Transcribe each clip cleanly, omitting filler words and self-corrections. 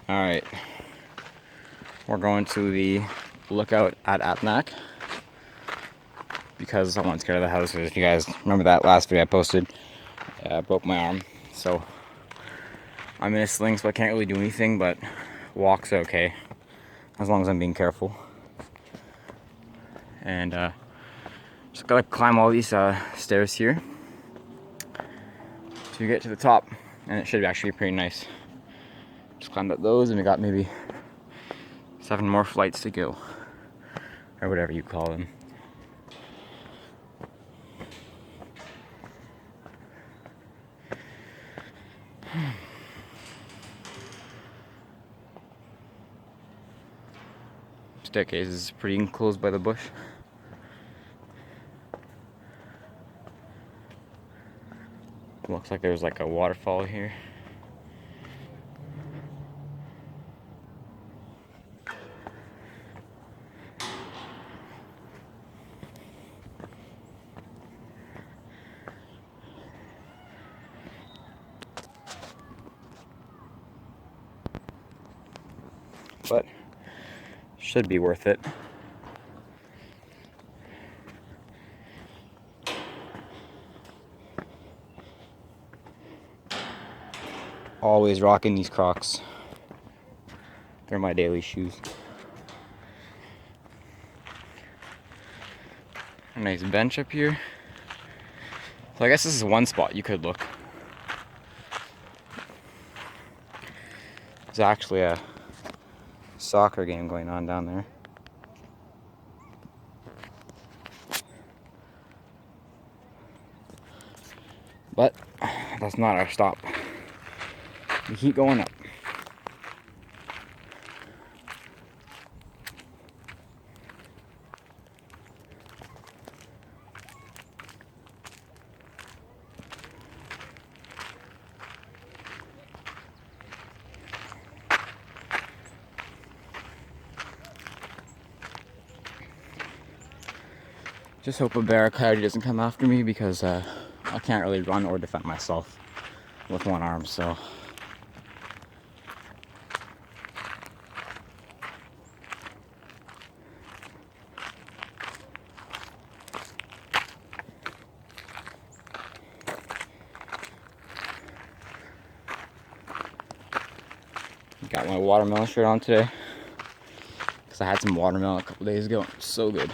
Alright, we're going to the lookout at Apnak because I want to get out of the house. If you guys remember that last video I posted, I broke my arm, so I'm in a sling, so I can't really do anything, but walk's okay as long as I'm being careful. And just gotta climb all these stairs here to get to the top, and it should actually be pretty nice. Just climbed up those, and we got maybe 7 more flights to go, or whatever you call them. Staircase is pretty enclosed by the bush. Looks like there's like a waterfall here. But should be worth it. Always rocking these Crocs. They're my daily shoes. A nice bench up here. So I guess this is one spot you could look. There's actually a soccer game going on down there. But that's not our stop. We keep going up. Just hope a bear or coyote doesn't come after me, because I can't really run or defend myself with one arm, so. Got my watermelon shirt on today because I had some watermelon a couple days ago. It was so good.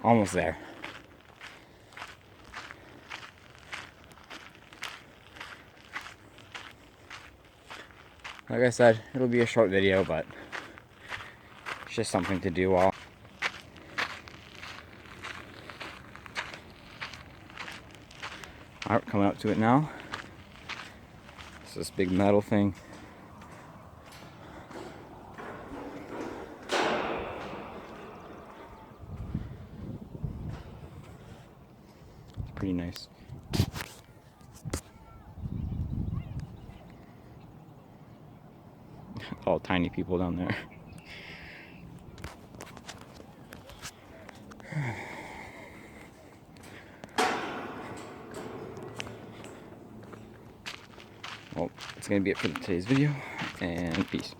Almost there. Like I said, it'll be a short video, but it's just something to do while. Alright, coming up to it now. It's this big metal thing. Pretty nice. All tiny people down there. Well, that's gonna be it for today's video, and peace.